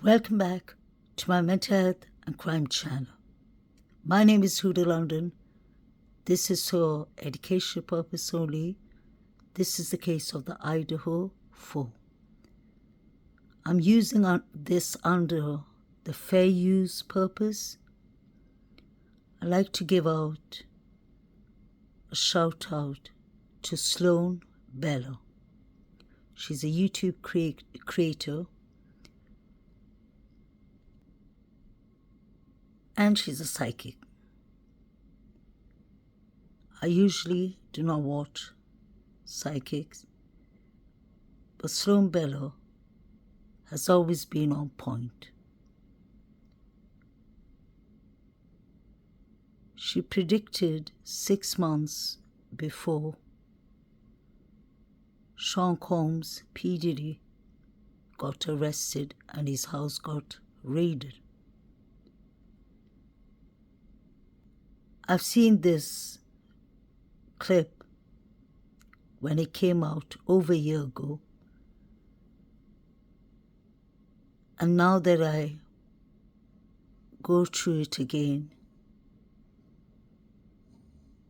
Welcome back to my mental health and crime channel. My name is Huda London. This is for educational purpose only. This is the case of the Idaho 4. I'm using this under the fair use purpose. I'd like to give out a shout out to Sloan Bello. She's a YouTube creator and she's a psychic. I usually do not watch psychics, but Sloan Bello has always been on point. She predicted 6 months before Sean Combs, P. Diddy, got arrested and his house got raided. I've seen this clip when it came out over a year ago, and now that I go through it again,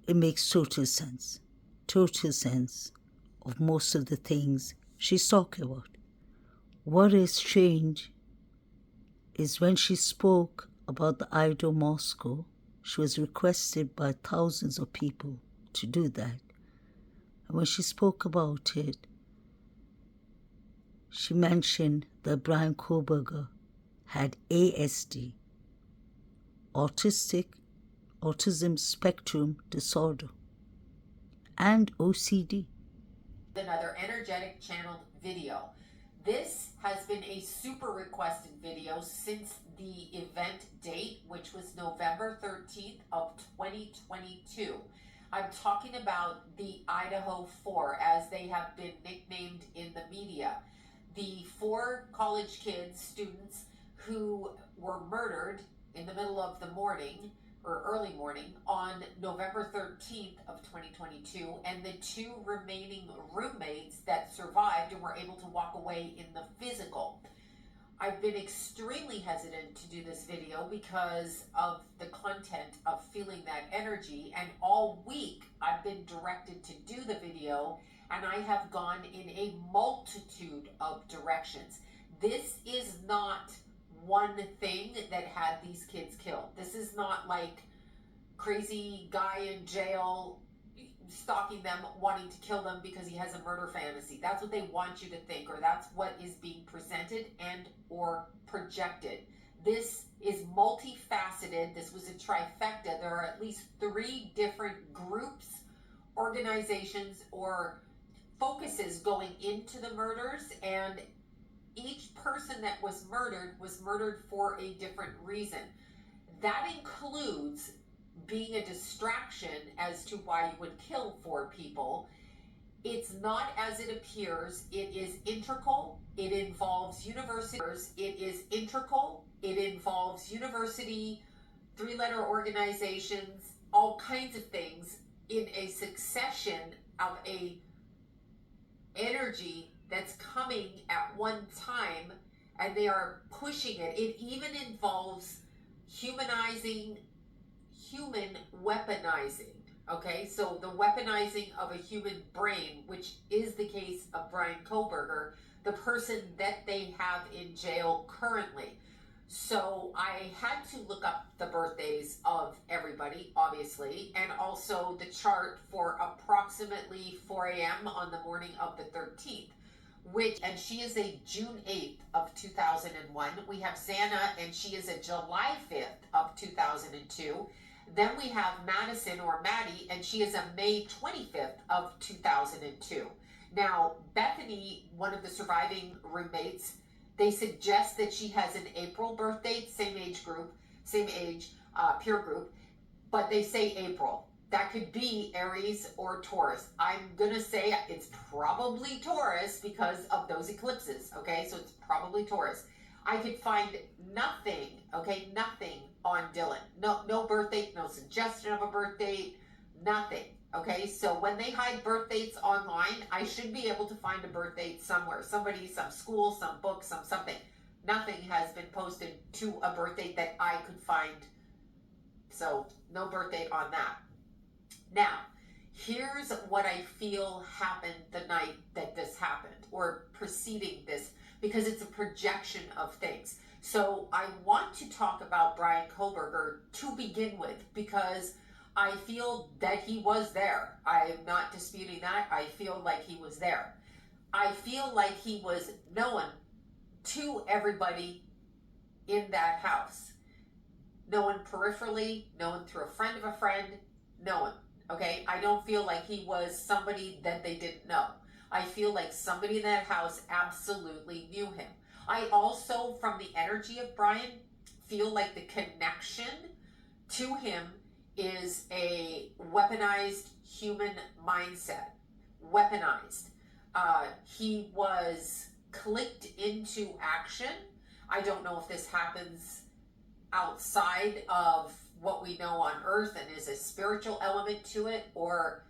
it makes total sense of most of the things she's talking about. What is strange is when she spoke about the Idaho Moscow, she was requested by thousands of people to do that. And when she spoke about it, she mentioned that Brian Kohberger had ASD, autism spectrum disorder, and OCD. Another energetic channeled video. This has been a super requested video since the event date, which was November 13th of 2022. I'm talking about the Idaho 4, as they have been nicknamed in the media. The 4 college kids, students, who were murdered in the middle of the morning or early morning on November 13th of 2022, and the 2 remaining roommates that survived and were able to walk away in the physical. I've been extremely hesitant to do this video because of the content of feeling that energy, and all week I've been directed to do the video, and I have gone in a multitude of directions. This is not one thing that had these kids killed. This is not like crazy guy in jail stalking them, wanting to kill them because he has a murder fantasy. That's what they want you to think, or that's what is being presented and or projected. This is multifaceted. This was a trifecta. There are at least 3 different groups, organizations, or focuses going into the murders, and each person that was murdered for a different reason. That includes being a distraction as to why you would kill 4 people. It's not as it appears. It is integral. It involves universities. It is integral. It involves university, 3-letter organizations, all kinds of things in a succession of a energy that's coming at one time, and they are pushing it. It even involves human weaponizing. Okay, so the weaponizing of a human brain, which is the case of Brian Kohberger, the person that they have in jail currently. So I had to look up the birthdays of everybody, obviously, and also the chart for approximately 4 a.m. on the morning of the 13th. And she is a June 8th of 2001. We have Xana, and she is a July 5th of 2002. Then we have Madison, or Maddie, and she is a May 25th of 2002. Now, Bethany, one of the surviving roommates, they suggest that she has an April birth date, same age, peer group, but they say April. That could be Aries or Taurus. I'm gonna say it's probably Taurus because of those eclipses, okay? So it's probably Taurus. I could find nothing, okay, nothing on Dylan. No birth date, no suggestion of a birth date, nothing, okay? So when they hide birth dates online, I should be able to find a birth date somewhere. Somebody, some school, some book, something. nothing has been posted to a birth date that I could find. So no birth date on that. Now, here's what I feel happened the night that this happened, or preceding this, because it's a projection of things. So I want to talk about Brian Kohberger to begin with, because I feel that he was there. I am not disputing that. I feel like he was there. I feel like he was known to everybody in that house. Known peripherally, known through a friend of a friend, known. Okay, I don't feel like he was somebody that they didn't know. I feel like somebody in that house absolutely knew him. I also, from the energy of Brian, feel like the connection to him is a weaponized human mindset. Weaponized. He was clicked into action. I don't know if this happens outside of what we know on earth and is a spiritual element to it, or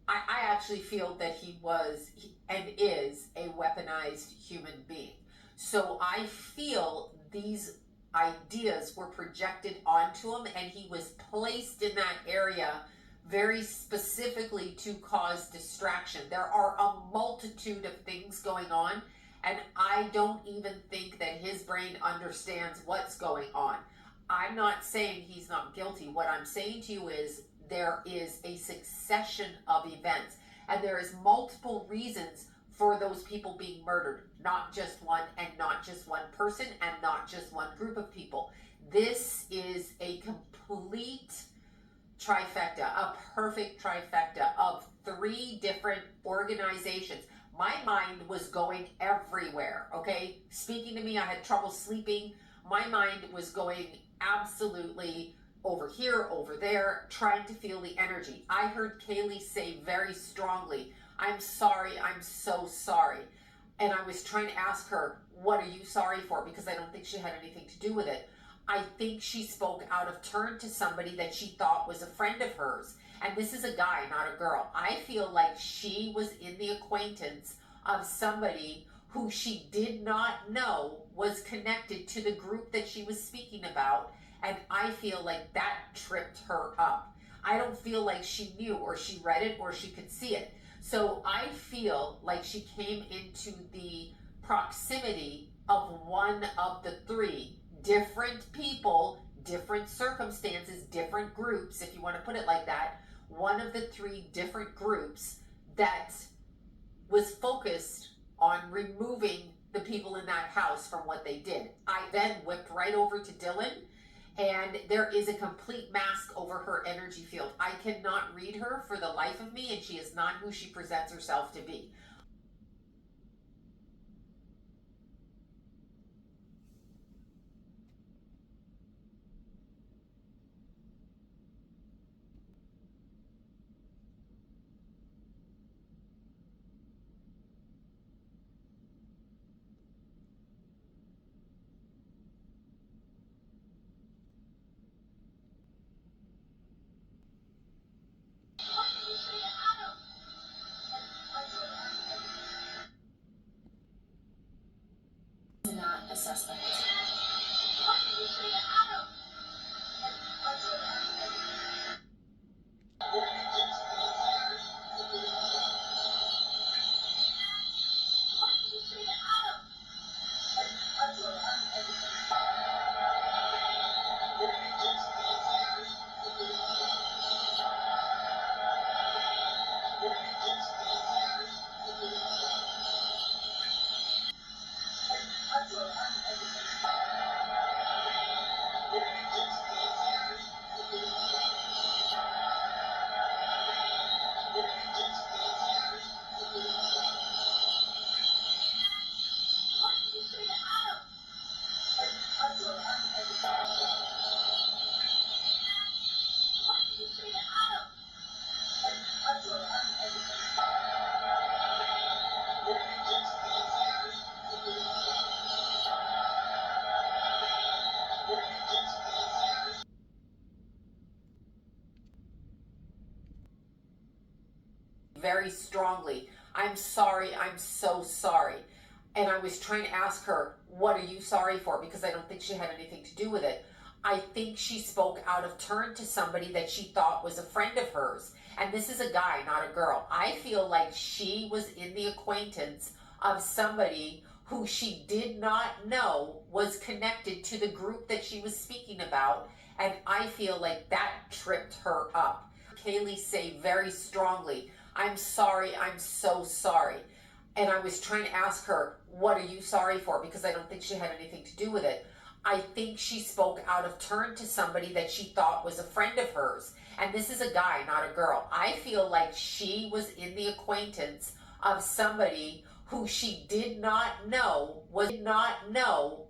I actually feel that he was and is a weaponized human being. So I feel these ideas were projected onto him, and he was placed in that area very specifically to cause distraction. There are a multitude of things going on, and I don't even think that his brain understands what's going on. I'm not saying he's not guilty. What I'm saying to you is there is a succession of events, and there is multiple reasons for those people being murdered. Not just one, and not just one person, and not just one group of people. This is a complete trifecta, a perfect trifecta of 3 different organizations. My mind was going everywhere, okay? Speaking to me, I had trouble sleeping. My mind was going absolutely over here, over there, trying to feel the energy. I heard Kaye say very strongly, I'm sorry, I'm so sorry. And I was trying to ask her, what are you sorry for? Because I don't think she had anything to do with it. I think she spoke out of turn to somebody that she thought was a friend of hers. And this is a guy, not a girl. I feel like she was in the acquaintance of somebody who she did not know was connected to the group that she was speaking about. And I feel like that tripped her up. I don't feel like she knew, or she read it, or she could see it. So I feel like she came into the proximity of one of the 3 different people, different circumstances, different groups, if you want to put it like that. One of the 3 different groups that was focused on removing the people in that house from what they did. I then whipped right over to Dylan, and there is a complete mask over her energy field. I cannot read her for the life of me, and she is not who she presents herself to be. Not a suspect. Very strongly, I'm sorry, I'm so sorry. And I was trying to ask her, what are you sorry for? Because I don't think she had anything to do with it. I think she spoke out of turn to somebody that she thought was a friend of hers. And this is a guy, not a girl. I feel like she was in the acquaintance of somebody who she did not know was connected to the group that she was speaking about. And I feel like that tripped her up. Kaylee say very strongly, I'm sorry, I'm so sorry. And I was trying to ask her, what are you sorry for? Because I don't think she had anything to do with it. I think she spoke out of turn to somebody that she thought was a friend of hers. And this is a guy, not a girl. I feel like she was in the acquaintance of somebody who she did not know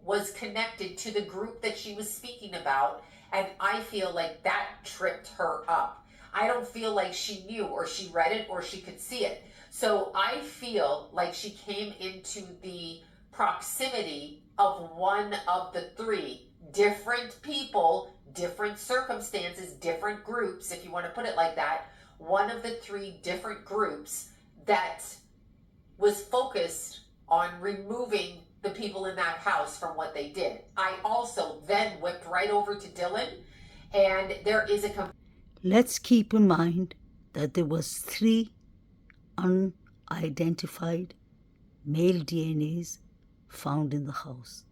was connected to the group that she was speaking about. And I feel like that tripped her up. I don't feel like she knew or she read it or she could see it. So I feel like she came into the proximity of one of the three different people, different circumstances, different groups, if you want to put it like that, one of the three different groups that was focused on removing the people in that house from what they did. I also then whipped right over to Dylan, and there is a... Let's keep in mind that there was 3 unidentified male DNAs found in the house.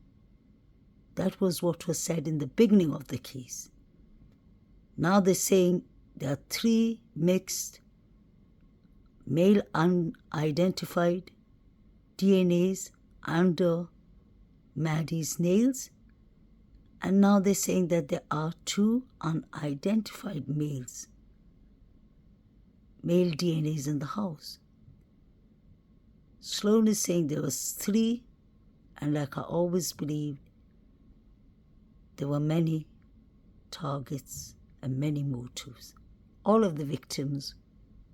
That was what was said in the beginning of the case. Now they're saying there are 3 mixed male unidentified DNAs under Maddie's nails, and now they're saying that there are 2 unidentified male DNAs in the house. Sloan is saying there was 3, and like I always believed, there were many targets and many motives. All of the victims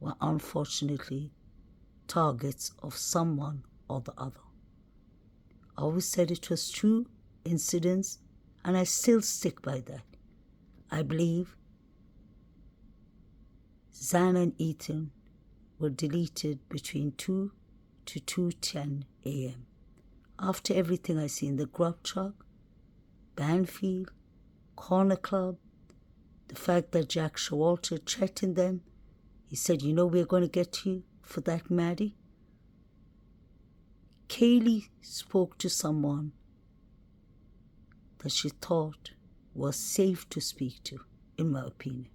were unfortunately targets of someone or the other. I always said it was 2 incidents, and I still stick by that. I believe Zan and Ethan were deleted between 2 to 2:10 a.m. After everything I see in the grub truck, Banfield, Corner Club, the fact that Jack Showalter threatened them, he said, you know, we're going to get you for that, Maddie. Kaylee spoke to someone that she thought was safe to speak to, in my opinion.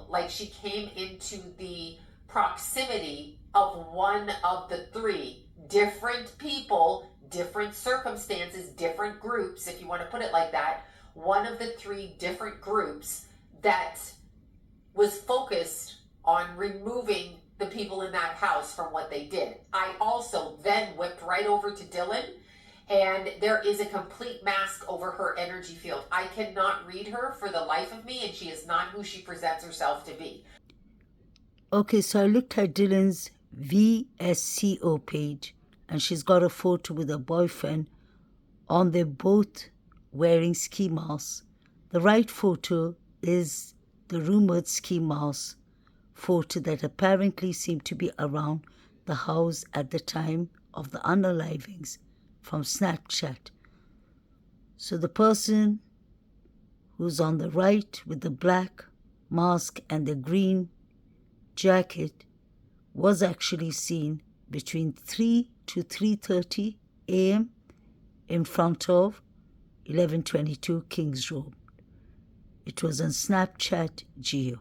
Like she came into the proximity of one of the 3 different people, different circumstances, different groups, if you want to put it like that, one of the 3 different groups that was focused on removing the people in that house from what they did. I also then whipped right over to Dylan, and there is a complete mask over her energy field. I cannot read her for the life of me, and she is not who she presents herself to be. Okay, so I looked at Dylan's VSCO page, and she's got a photo with her boyfriend on them both wearing ski masks. The right photo is the rumored ski mask photo that apparently seemed to be around the house at the time of the unalivings from Snapchat. So the person who's on the right with the black mask and the green jacket was actually seen between 3 to 3:30 a.m. in front of 1122 Kings Road. It was on Snapchat Geo.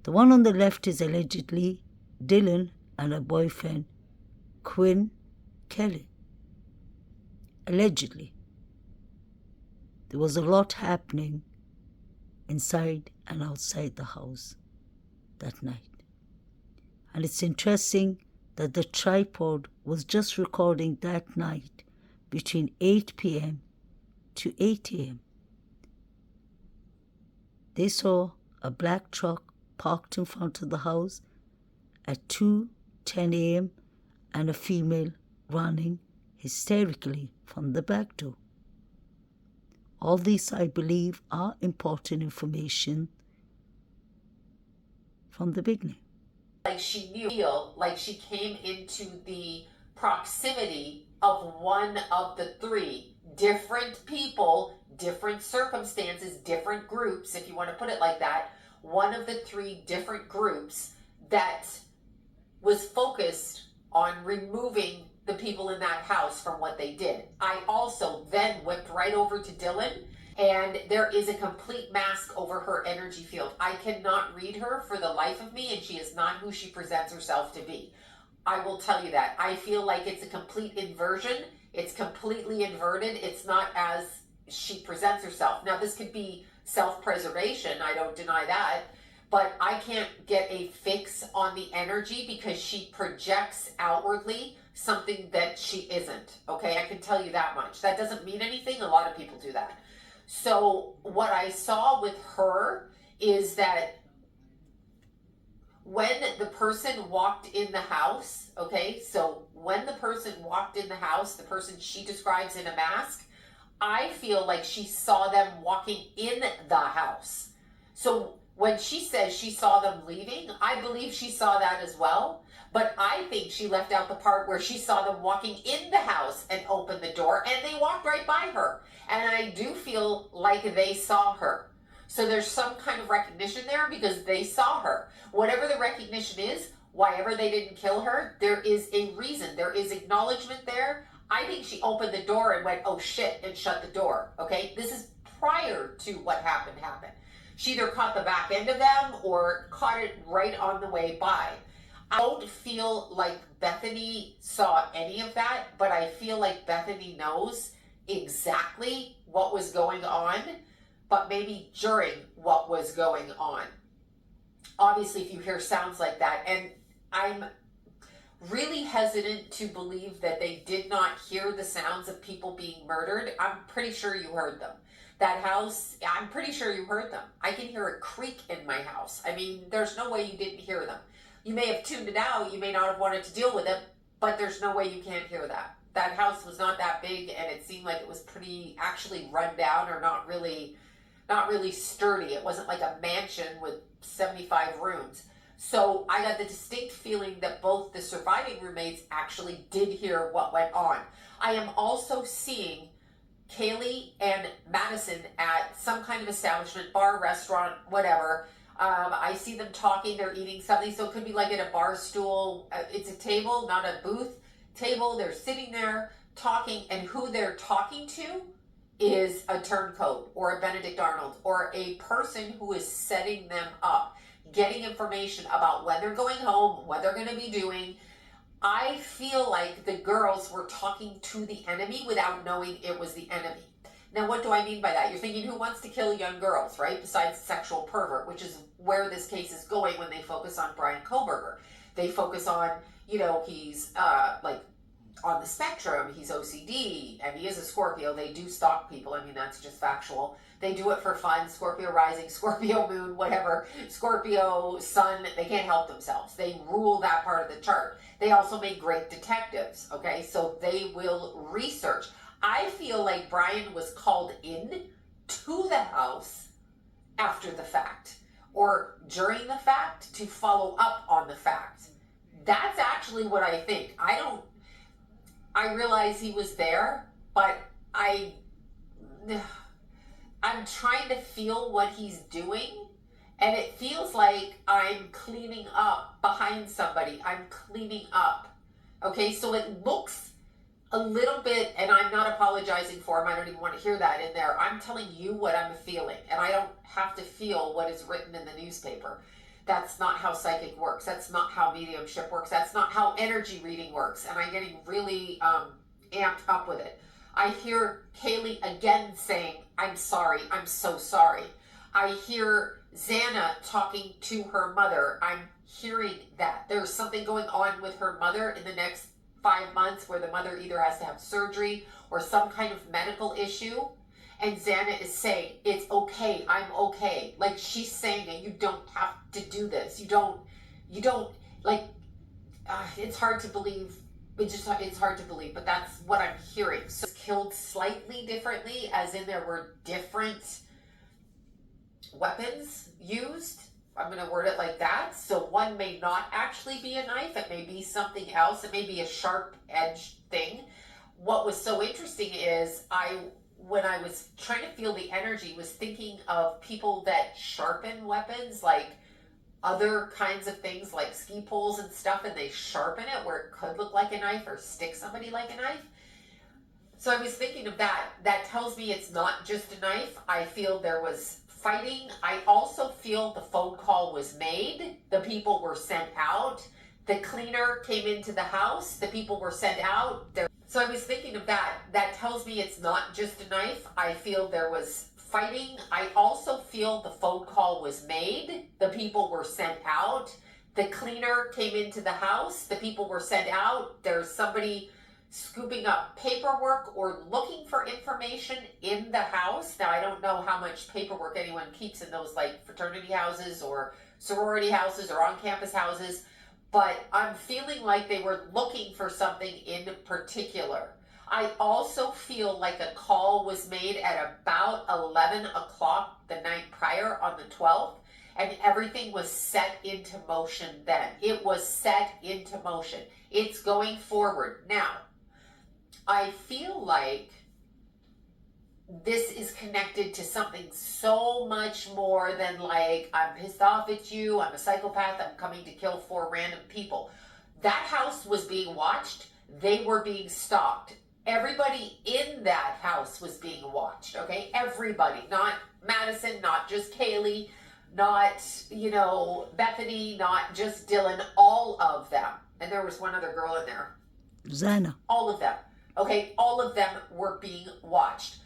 The one on the left is allegedly Dylan and her boyfriend, Quinn Kelly. Allegedly. There was a lot happening inside and outside the house that night. And it's interesting that the tripod was just recording that night between 8 p.m. to 8 a.m. They saw a black truck parked in front of the house at 2:10 a.m. and a female running hysterically from the back door. All these, I believe, are important information from the beginning. Like she knew, like she came into the proximity of one of the three. Different people, different circumstances, different groups, if you want to put it like that. One of the three different groups that was focused on removing the people in that house from what they did. I also then whipped right over to Dylan, and there is a complete mask over her energy field. I cannot read her for the life of me, and she is not who she presents herself to be. I will tell you that. I feel like it's a complete inversion. It's completely inverted. It's not as she presents herself. Now, this could be self-preservation. I don't deny that. But I can't get a fix on the energy because she projects outwardly something that she isn't. Okay, I can tell you that much. That doesn't mean anything. A lot of people do that. So what I saw with her is that when the person walked in the house, okay, so when the person walked in the house, the person she describes in a mask, I feel like she saw them walking in the house. So when she says she saw them leaving, I believe she saw that as well. But I think she left out the part where she saw them walking in the house and opened the door, and they walked right by her. And I do feel like they saw her. So there's some kind of recognition there because they saw her. Whatever the recognition is, why ever they didn't kill her, there is a reason. There is acknowledgement there. I think she opened the door and went, oh shit, and shut the door. Okay, this is prior to what happened. She either caught the back end of them or caught it right on the way by. I don't feel like Bethany saw any of that, but I feel like Bethany knows exactly what was going on, but maybe during what was going on. Obviously, if you hear sounds like that, and I'm really hesitant to believe that they did not hear the sounds of people being murdered. I'm pretty sure you heard them. That house, I'm pretty sure you heard them. I can hear a creak in my house. I mean, there's no way you didn't hear them. You may have tuned it out, you may not have wanted to deal with it, but there's no way you can't hear that. That house was not that big, and it seemed like it was pretty actually run down or not really sturdy. It wasn't like a mansion with 75 rooms. So I got the distinct feeling that both the surviving roommates actually did hear what went on. I am also seeing Kaye and Madison at some kind of establishment, bar, restaurant, whatever. I see them talking, they're eating something, so it could be like at a bar stool. It's a table, not a booth table. They're sitting there talking, and who they're talking to is a turncoat or a Benedict Arnold or a person who is setting them up, getting information about when they're going home, what they're going to be doing. I feel like the girls were talking to the enemy without knowing it was the enemy. Now, what do I mean by that? You're thinking, who wants to kill young girls, right? Besides sexual pervert, which is where this case is going when they focus on Brian Kohberger. They focus on, he's like on the spectrum, he's OCD, and he is a Scorpio. They do stalk people. I mean, that's just factual. They do it for fun. Scorpio rising, Scorpio moon, whatever. Scorpio sun, they can't help themselves. They rule that part of the chart. They also make great detectives, okay? So they will research. I feel like Brian was called in to the house after the fact or during the fact to follow up on the fact. That's actually what I think. I realize he was there, but I'm trying to feel what he's doing, and it feels like I'm cleaning up behind somebody. I'm cleaning up. Okay, so it looks a little bit, and I'm not apologizing for him. I don't even want to hear that in there. I'm telling you what I'm feeling, and I don't have to feel what is written in the newspaper. That's not how psychic works. That's not how mediumship works. That's not how energy reading works. And I'm getting really amped up with it. I hear Kaye again saying, I'm sorry. I'm so sorry. I hear Xana talking to her mother. I'm hearing that. There's something going on with her mother in the next 5 months where the mother either has to have surgery or some kind of medical issue. And Xana is saying, it's okay, I'm okay. Like she's saying it, you don't have to do this. You don't, it's hard to believe. It's hard to believe, but that's what I'm hearing. So it's killed slightly differently, as in there were different weapons used. I'm going to word it like that. So one may not actually be a knife. It may be something else. It may be a sharp edged thing. what was so interesting is when I was trying to feel the energy, was thinking of people that sharpen weapons, like other kinds of things like ski poles and stuff, and they sharpen it where it could look like a knife or stick somebody like a knife. So I was thinking of that. That tells me it's not just a knife. I feel there was fighting. I also feel the phone call was made. The people were sent out. The cleaner came into the house. The people were sent out. So I was thinking of that. That tells me it's not just a knife. I feel there was fighting. I also feel the phone call was made. The people were sent out. The cleaner came into the house. The people were sent out. There's somebody scooping up paperwork or looking for information in the house. Now, I don't know how much paperwork anyone keeps in those like fraternity houses or sorority houses or on-campus houses, but I'm feeling like they were looking for something in particular. I also feel like a call was made at about 11 o'clock the night prior on the 12th, and everything was set into motion then. It was set into motion. It's going forward. Now, I feel like this is connected to something so much more than like, I'm pissed off at you, I'm a psychopath, I'm coming to kill 4 random people. That house was being watched. They were being stalked. Everybody in that house was being watched, okay? Everybody, not Madison, not just Kaylee, not, Bethany, not just Dylan, all of them. And there was one other girl in there. Zana. All of them. Okay, all of them were being watched.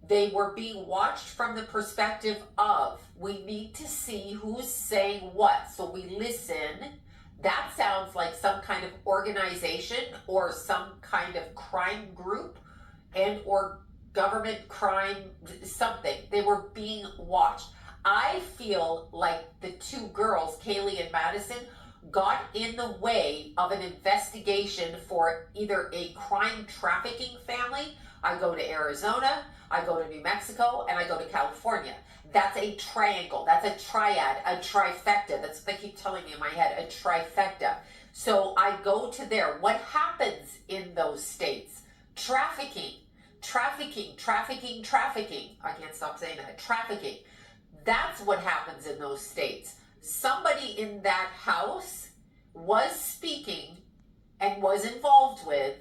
They were being watched from the perspective of, we need to see who's saying what. So we listen. That sounds like some kind of organization or some kind of crime group and or government crime, something. They were being watched. I feel like the 2 girls, Kaylee and Madison, got in the way of an investigation for either a crime trafficking family. I go to Arizona, I go to New Mexico, and I go to California. That's a triangle. That's a triad, a trifecta. That's what they keep telling me in my head, a trifecta. So I go to there. What happens in those states? Trafficking, trafficking, trafficking, trafficking. I can't stop saying that. Trafficking. That's what happens in those states. Somebody in that house was speaking and was involved with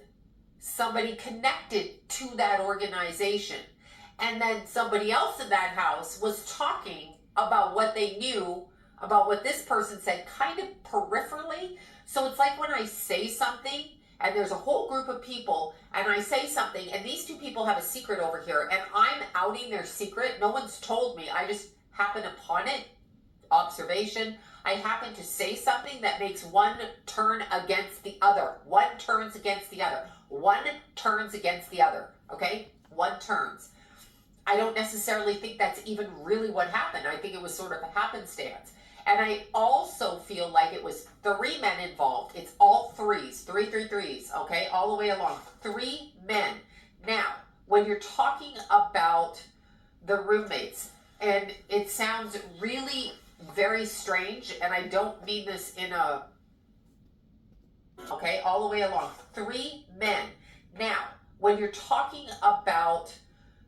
somebody connected to that organization. And then somebody else in that house was talking about what they knew about what this person said, kind of peripherally. So it's like when I say something and there's a whole group of people and I say something and these 2 people have a secret over here and I'm outing their secret. No one's told me. I just happen upon it. Observation. I happen to say something that makes one turn against the other. One turns against the other. One turns against the other. Okay? One turns. I don't necessarily think that's even really what happened. I think it was sort of a happenstance. And I also feel like it was 3 men involved. It's all threes. 3, 3, 3s. Okay? All the way along. 3 men. Now, when you're talking about the roommates, and it sounds really very strange, and I don't mean this in a, okay, all the way along. 3 men. Now, when you're talking about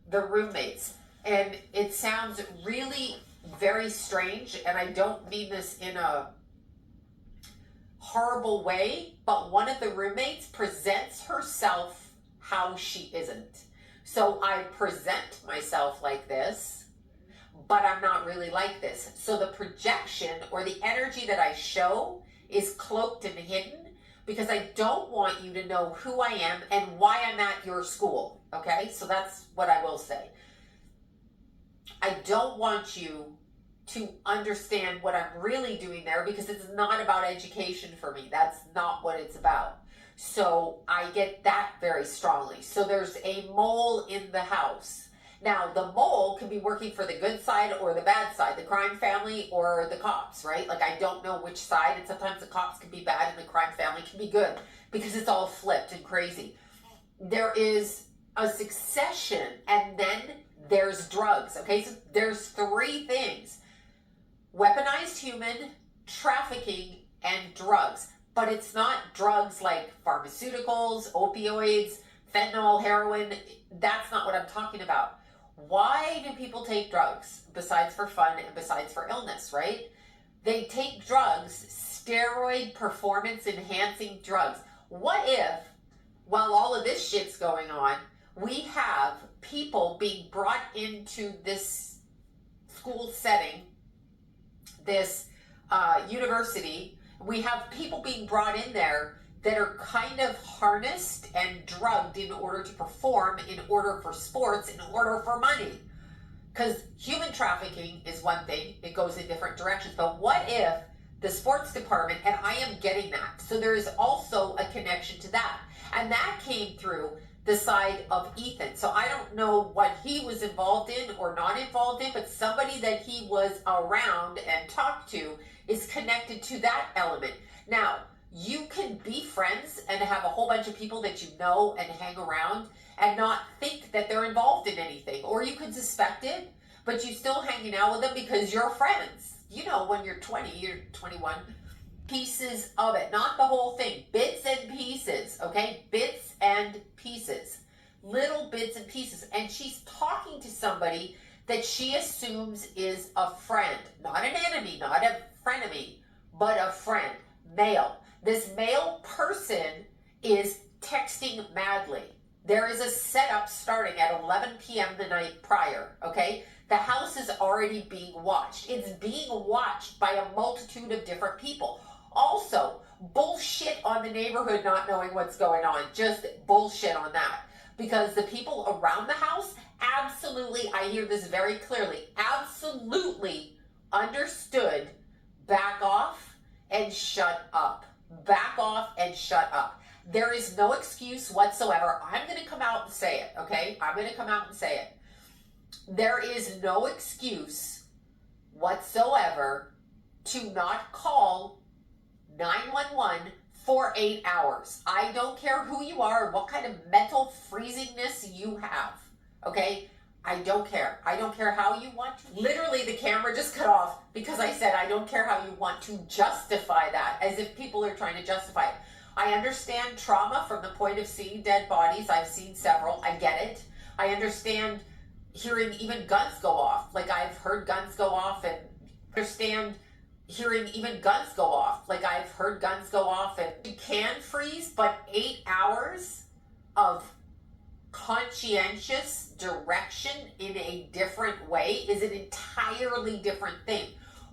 the roommates, and it sounds really very strange, and I don't mean this in a horrible way, but one of the roommates presents herself how she isn't. So I present myself like this, but I'm not really like this. So the projection or the energy that I show is cloaked and hidden because I don't want you to know who I am and why I'm at your school. Okay? So that's what I will say. I don't want you to understand what I'm really doing there because it's not about education for me. That's not what it's about. So I get that very strongly. So there's a mole in the house. Now, the mole can be working for the good side or the bad side, the crime family or the cops, right? Like, I don't know which side, and sometimes the cops can be bad and the crime family can be good because it's all flipped and crazy. There is a succession, and then there's drugs, okay? So there's 3 things: weaponized human, trafficking, and drugs. But it's not drugs like pharmaceuticals, opioids, fentanyl, heroin. That's not what I'm talking about. Why do people take drugs besides for fun and besides for illness, right? They take drugs, steroid performance enhancing drugs. What if, while all of this shit's going on, we have people being brought into this school setting, this university, we have people being brought in there that are kind of harnessed and drugged in order to perform, in order for sports, in order for money. Because human trafficking is one thing, it goes in different directions. But what if the sports department, and I am getting that, so there is also a connection to that. And that came through the side of Ethan. So I don't know what he was involved in or not involved in, but somebody that he was around and talked to is connected to that element. Now, you can be friends and have a whole bunch of people that you know and hang around and not think that they're involved in anything. Or you could suspect it, but you're still hanging out with them because you're friends. You know, when you're 20, you're 21, pieces of it, not the whole thing. Bits and pieces, okay? Bits and pieces. Little bits and pieces. And she's talking to somebody that she assumes is a friend. Not an enemy, not a frenemy, but a friend. Male. This male person is texting madly. There is a setup starting at 11 p.m. the night prior, okay? The house is already being watched. It's being watched by a multitude of different people. Also, bullshit on the neighborhood not knowing what's going on. Just bullshit on that. Because the people around the house absolutely, I hear this very clearly, absolutely understood, back off and shut up. Back off and shut up. There is no excuse whatsoever. I'm going to come out and say it, okay? I'm going to come out and say it. There is no excuse whatsoever to not call 911 for 8 hours. I don't care who you are, what kind of mental freezingness you have, okay? I don't care. I don't care how you want to. Literally, the camera just cut off because I said I don't care how you want to justify that, as if people are trying to justify it. I understand trauma from the point of seeing dead bodies. I've seen several. I get it. I understand hearing even guns go off. Like, I've heard guns go off, and understand hearing even guns go off. Like, I've heard guns go off, and you can freeze, but 8 hours of conscientious direction in a different way is an entirely different thing.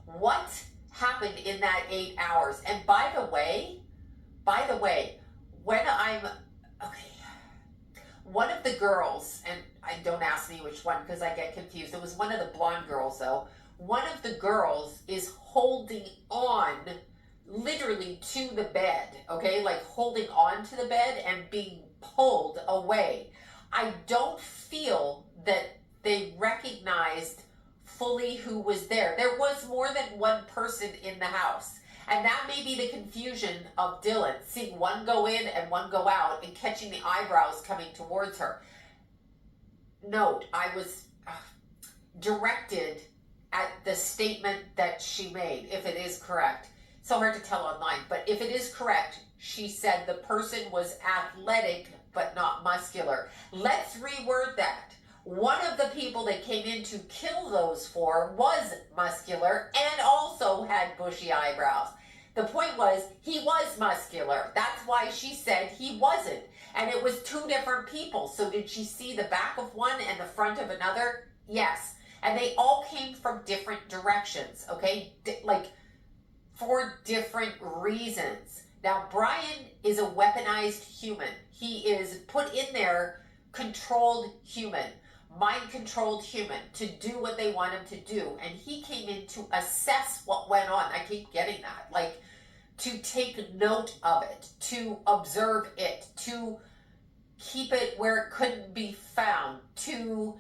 What happened in that 8 hours? And by the way, when I'm, okay, one of the girls, and I don't ask me which one because I get confused. It was one of the blonde girls though. One of the girls is holding on literally to the bed, okay? Like holding on to the bed and being pulled away. I don't feel that they recognized fully who was there. There was more than one person in the house. And that may be the confusion of Dylan, seeing one go in and one go out and catching the eyebrows coming towards her. Note, I was directed at the statement that she made, if it is correct. So hard to tell online, but if it is correct, she said the person was athletic but not muscular. Let's reword that. One of the people that came in to kill those four was muscular and also had bushy eyebrows. The point was, he was muscular. That's why she said he wasn't. And it was two different people. So did she see the back of one and the front of another? Yes. And they all came from different directions, okay? Like, for different reasons. Now, Brian is a weaponized human. He is put in there, controlled human, mind-controlled human, to do what they want him to do. And he came in to assess what went on. I keep getting that. Like, to take note of it, to observe it, to keep it where it couldn't be found, to